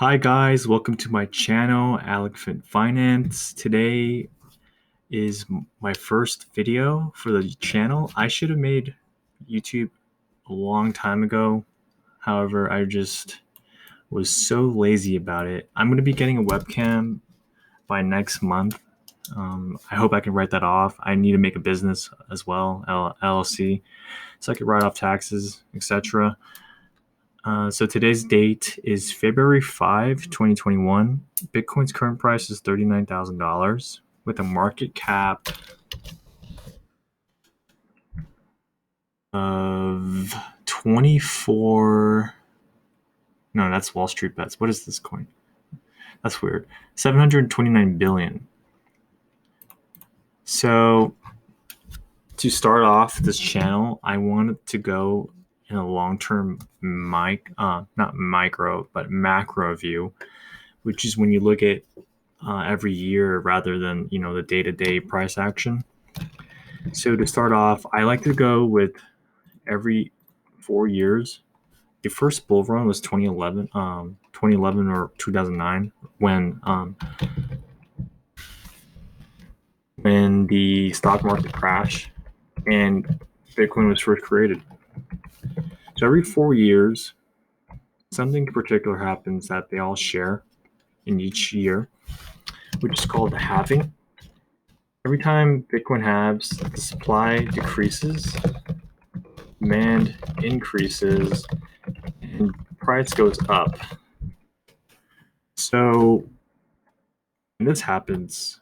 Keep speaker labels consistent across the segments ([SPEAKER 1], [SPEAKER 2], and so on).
[SPEAKER 1] Hi guys, welcome to my channel, Alecphant Finance. Today is my first video for the channel. I should have made YouTube a long time ago. However, I just was so lazy about it. I'm going to be getting a webcam by next month. I hope I can write that off. I need to make a business as well, LLC, so I could write off taxes, etc. So today's date is February 5, 2021. Bitcoin's current price is $39,000 with a market cap of 24. No, that's Wall Street Bets. What is this coin? That's weird. 729 billion. So to start off this channel, I wanted to go in a long-term not micro, but macro view, which is when you look at every year rather than the day-to-day price action. So to start off, I like to go with every 4 years. The first bull run was 2011 or 2009 when the stock market crashed and Bitcoin was first created. So every 4 years, something in particular happens that they all share in each year, which is called the halving. Every time Bitcoin halves, the supply decreases, demand increases, and price goes up. So when this happens,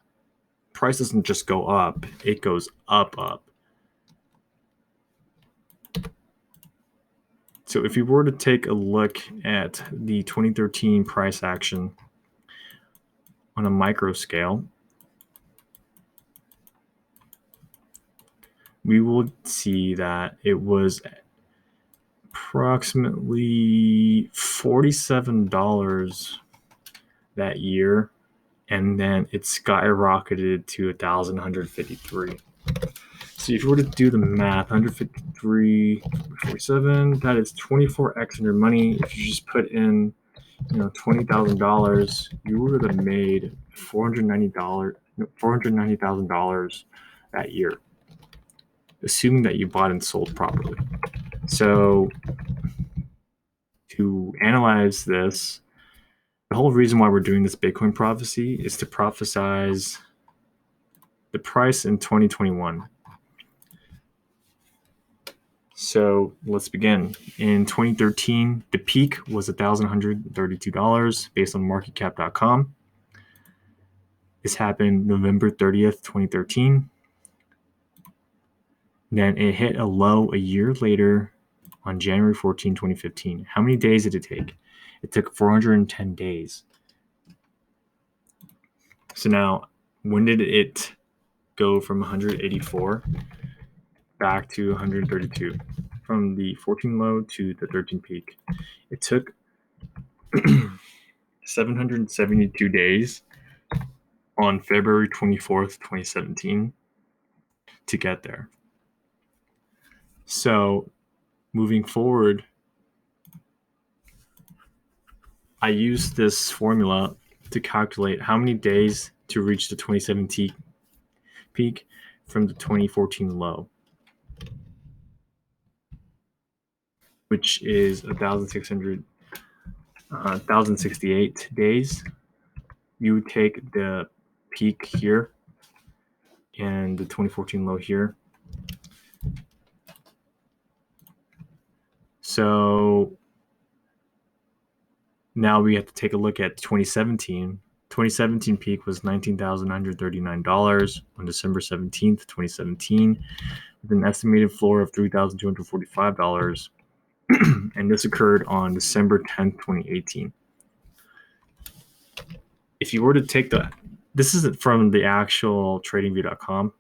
[SPEAKER 1] price doesn't just go up, it goes up. So if you were to take a look at the 2013 price action on a micro scale, we will see that it was approximately $47 that year, and then it skyrocketed to 1,153. So if you were to do the math, 153, 47, that is 24x in your money. If you just put in, $20,000, you would have made $490,000 that year, assuming that you bought and sold properly. So to analyze this, the whole reason why we're doing this Bitcoin prophecy is to prophesize the price in 2021. So let's begin. In 2013, the peak was $1,132 based on marketcap.com. This happened November 30th, 2013. Then it hit a low a year later on January 14, 2015. How many days did it take? It took 410 days. So now, when did it go from 184 back to 132? From the 14 low to the 13 peak. It took 772 days on February 24th, 2017 to get there. So moving forward, I used this formula to calculate how many days to reach the 2017 peak from the 2014 low, which is 1,068 days. You would take the peak here and the 2014 low here. So now we have to take a look at 2017. 2017 peak was $19,939 on December 17th, 2017, with an estimated floor of $3,245. And this occurred on December 10th, 2018. If you were to take this is from the actual tradingview.com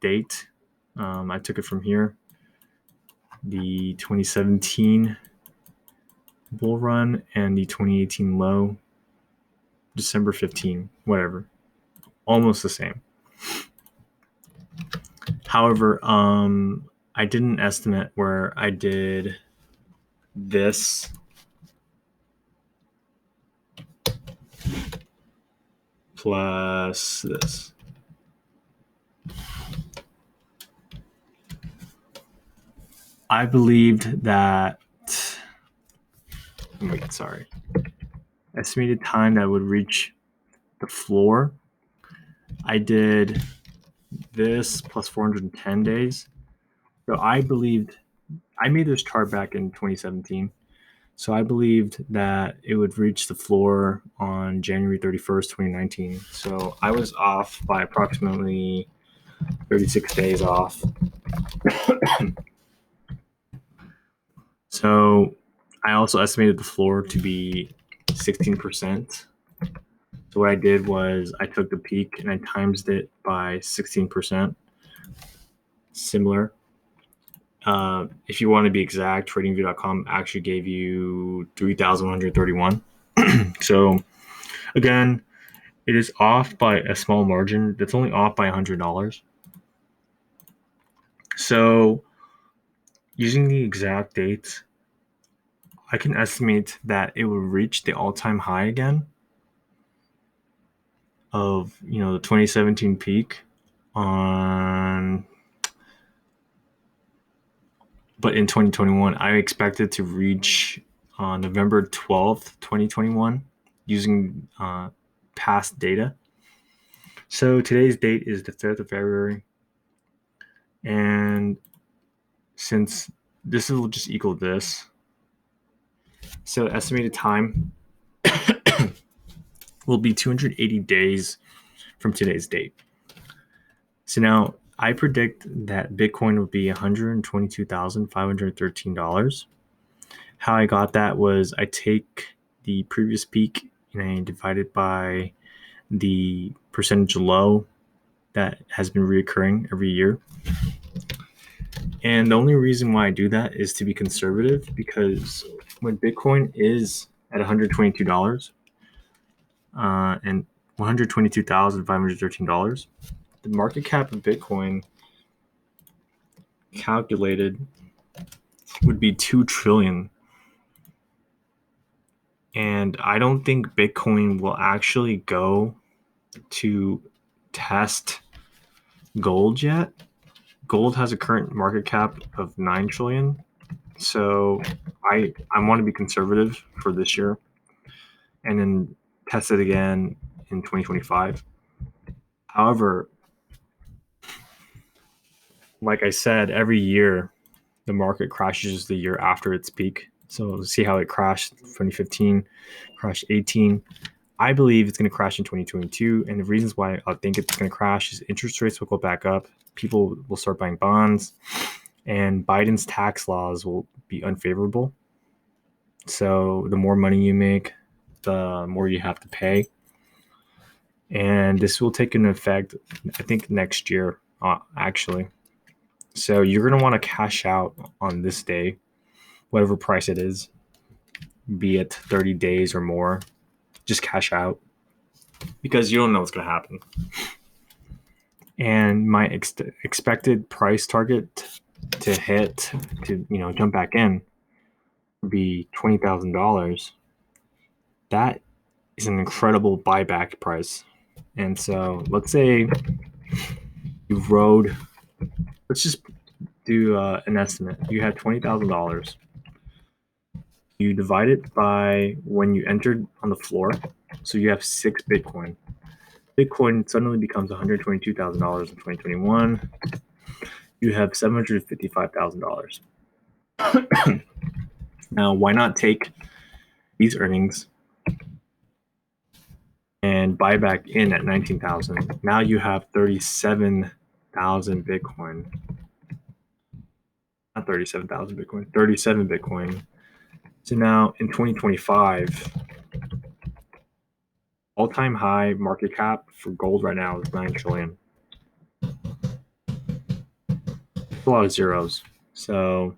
[SPEAKER 1] date. I took it from here. The 2017 bull run and the 2018 low, December 15, whatever, almost the same. However, I did an estimate where I did this plus this. I believed that, estimated time that would reach the floor. I did this plus 410 days. So I believed, I made this chart back in 2017. So I believed that it would reach the floor on January 31st, 2019. So I was off by approximately 36 days off. So I also estimated the floor to be 16%. So what I did was I took the peak and I times it by 16%. Similar. If you want to be exact, tradingview.com actually gave you 3,131. So again, it is off by a small margin. That's only off by $100. So using the exact dates, I can estimate that it will reach the all-time high again of, the 2017 peak but in 2021, I expect it to reach November 12th, 2021, using past data. So today's date is the 3rd of February. And since this will just equal this, so estimated time will be 280 days from today's date. So now I predict that Bitcoin will be $122,513. How I got that was I take the previous peak and I divide it by the percentage low that has been reoccurring every year. And the only reason why I do that is to be conservative, because when Bitcoin is at $122 and $122,513, the market cap of Bitcoin calculated would be 2 trillion. And I don't think Bitcoin will actually go to test gold yet. Gold has a current market cap of 9 trillion. So I want to be conservative for this year and then test it again in 2025. However, like I said, every year the market crashes the year after its peak. So see how it crashed 2015, crashed 18. I believe it's going to crash in 2022. And the reasons why I think it's going to crash is interest rates will go back up. People will start buying bonds, and Biden's tax laws will be unfavorable. So the more money you make, the more you have to pay. And this will take an effect, I think, next year, actually. So you're going to want to cash out on this day, whatever price it is, be it 30 days or more. Just cash out because you don't know what's going to happen. And my expected price target to hit, to jump back in, would be $20,000. That is an incredible buyback price. And so let's say you rode, let's just do an estimate. You had $20,000. You divide it by when you entered on the floor. So you have 6 Bitcoin. Bitcoin suddenly becomes $122,000 in 2021. You have $755,000. Now, why not take these earnings and buy back in at 19,000? Now you have 37,000 Bitcoin. Not 37,000 Bitcoin, 37 Bitcoin. So now in 2025, all-time high market cap for gold right now is 9 trillion. A lot of zeros. So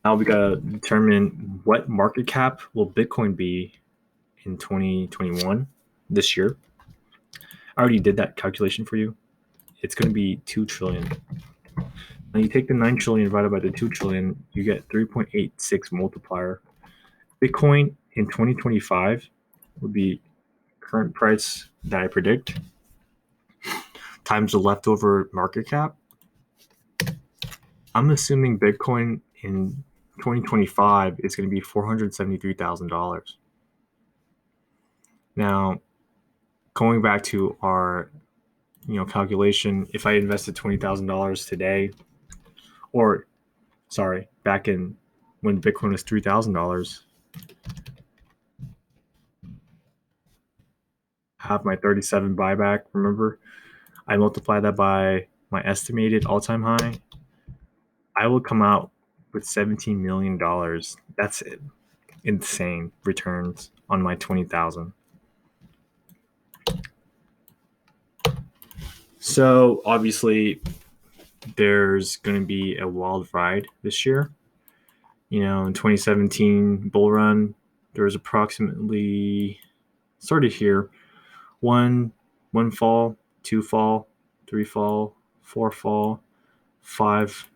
[SPEAKER 1] now we gotta determine what market cap will Bitcoin be in 2021, this year. I already did that calculation for you. It's going to be 2 trillion. Now you take the 9 trillion divided by the 2 trillion, you get 3.86 multiplier. Bitcoin in 2025 would be current price that I predict times the leftover market cap. I'm assuming Bitcoin in 2025 is going to be $473,000. Now, going back to our calculation, if I invested $20,000 today, or back in when Bitcoin was $3,000, have my 37 buyback. Remember, I multiply that by my estimated all-time high. I will come out with $17 million. That's it. Insane returns on my 20,000. So obviously, there's going to be a wild ride this year. In 2017 bull run, there was approximately started here one fall, 2 fall, 3 fall, 4 fall, 5,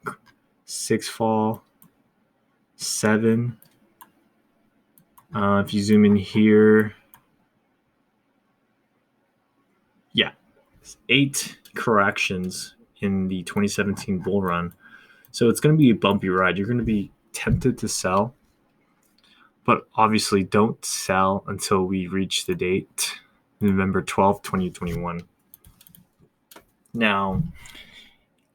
[SPEAKER 1] 6 fall, 7. If you zoom in here, 8 corrections in the 2017 bull run. So it's going to be a bumpy ride. You're going to be tempted to sell, but obviously don't sell until we reach the date, November 12th, 2021. Now,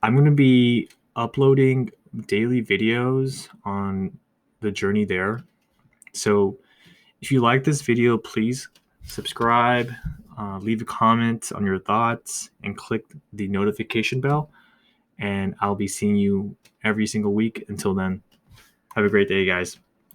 [SPEAKER 1] I'm going to be uploading daily videos on the journey there. So if you like this video, please subscribe, leave a comment on your thoughts, and click the notification bell. And I'll be seeing you every single week. Until then, have a great day, guys.